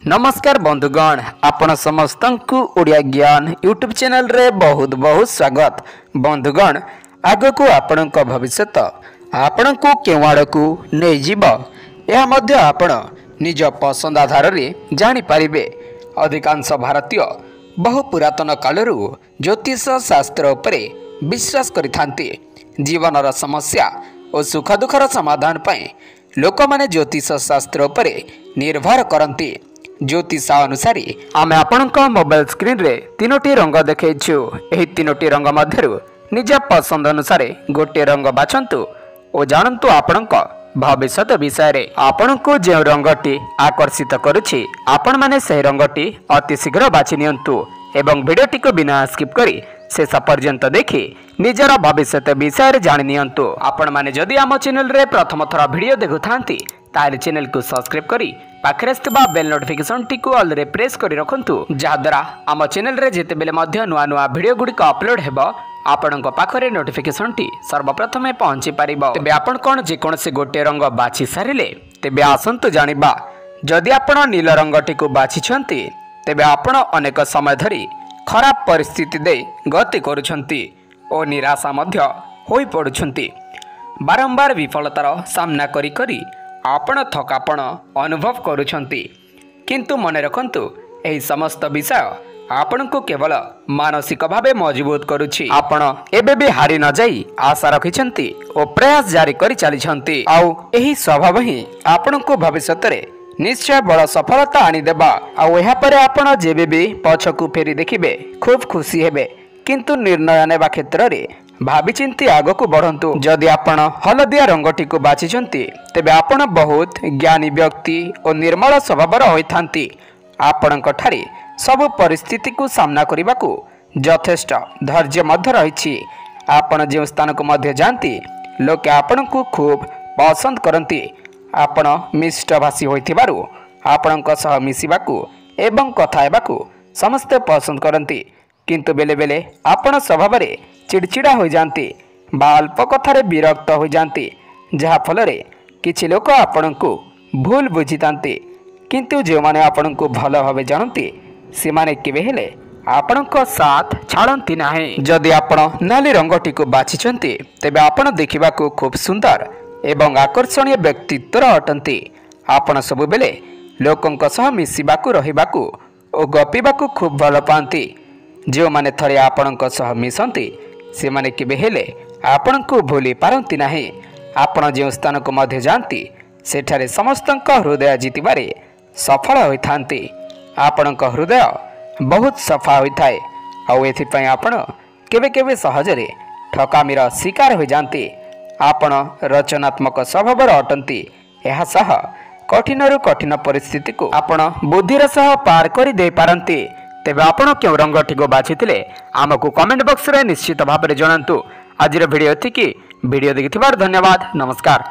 नमस्कार बंधुगण, आपण समस्त को ओडिया ज्ञान यूट्यूब चैनल रे बहुत बहुत स्वागत। बंधुगण, आग को आपण भविष्य आपण को केवाड़ को नहीं जीव यह मध्य आपण निज पसंद आधार रे जानी पारिबे। अधिकांश भारतीय बहु पुरातन कालरू ज्योतिष शास्त्र उपरे विश्वास करिथांती। जीवनर समस्या और सुख दुखर समाधान पाए लोक माने ज्योतिष शास्त्र उपरे निर्भर करती। ज्योतिष अनुसार आम आपण मोबाइल स्क्रीन रे तीनोटी रंग देखु। यह तीनोटी रंग मध्य निज पसंद अनुसार गोटे रंग बाछंतु और जानतु आपण भविष्य विषय रे। आपण को जो रंगटी आकर्षित करुछि आपण माने से रंगटी अति शीघ्र बाछि नियंतु एवं वीडियोटी को बिना स्किप करी शेष पर्यंत देखि निजर भविष्य विषय रे जानि नियंतु। आपण माने जदि आम चैनल रे प्रथम थर वीडियो देखुथांती ताले चैनल को सब्सक्राइब करी पाखरे स्थिबा बेल नोटिफिकेशन टी को ऑल रे प्रेस करी रखंतु, जहा द्वारा आम चैनल रे जेते बेले मध्य नुआ नुआ वीडियो गुडी को अपलोड हेबो आपणक पाखरे नोटिफिकेशन टी सर्वप्रथम पहुंची पारिबो। तबे आपण कोन जे कोनसे गोटे रंग बाछि सारिले तेबे आसंतु जानिबा। जदि आपण नील रंगटी को बाछिछंती तेबे आपण अनेक समय धरी खराब परिस्थिति दे गति करुछंती और निराशा मध्य होई पडुछंती। बारंबार विफलतार सामना करी करी आपण थकापण अनुभव करुछंती, किंतु मने रखंतु एही समस्त विषय आपण को केवल मानसिक भावे मजबूत करुछि। आपण एबे भी हारि न जाई आशा रखिछंती और प्रयास जारी करी चलिछंती। आउ एही स्वभाव ही आपण को भविष्य रे निश्चय बड़ सफलता आनी देबा। आउ एहा परे आपण जेबे भी पछकु फेरी देखिबे खूब खुशी हेबे, किंतु निर्णय नेबा क्षेत्र रे भावी चिंती आग को बढ़ंतु। जदि आपण हलदिया रंगटी को बाछिछंती तेबे आपण बहुत ज्ञानी व्यक्ति और निर्मल स्वभावर होइथांती। आपणक ठारे सब परिस्थिति को सामना करने को यथेष्ट धैर्य मध्य रही। आपण जो स्थान को मध्य जानती लोके आपण को खूब पसंद करती। आपण मिष्टभाषी होइथिबारु आपणक सह मिसिबाकू एवं कथा हेबाकू समस्ते पसंद करती, किंतु बेले बेले आपण स्वभाव रे चिड़चिड़ा हो जाती बा अल्प कथारे विरक्त हो जाती, जहा फल रे किछि लोक आपण को भूल बुझितांती। किंतु जो माने आपण को भल भावे जानती से माने केबे हेले आपणक साथ छाड़ती नाही। जदि आपण नाली रंगटी को बाछिछंती तेबे आपण देखिबाकू खूब सुंदर एवं आकर्षणीय व्यक्तित्व अटंती। आपण सब बेले लोकंक सह मिसिबाकू रहिबाकू और गपिबाकू खूब भल पांती। जो माने थरे आपणक सह मिसंती से माने केबे हेले आपण को भूली पारंती नाही। आपण जो स्थान को मध्य जानती सेठारे समस्तंक हृदय जीतिबारे सफल होइथांती। आपणक हृदय बहुत सफा होइथाए आउ एथिपई आपण केबे केबे सहजरे ठकामीर शिकार हो जाती। आपण रचनात्मक स्वभावर अटंती। एहा सह कठिन कठिन परिस्थिति को आपण बुद्धिर सह पार करि दे पारंती। तेबे आपण क्यों रंगटी को बाछिथिले आमको कमेंट बॉक्स रे निश्चित भाव में जणांतु। आज वीडियो थी कि वीडियो देखिथिबार धन्यवाद। नमस्कार।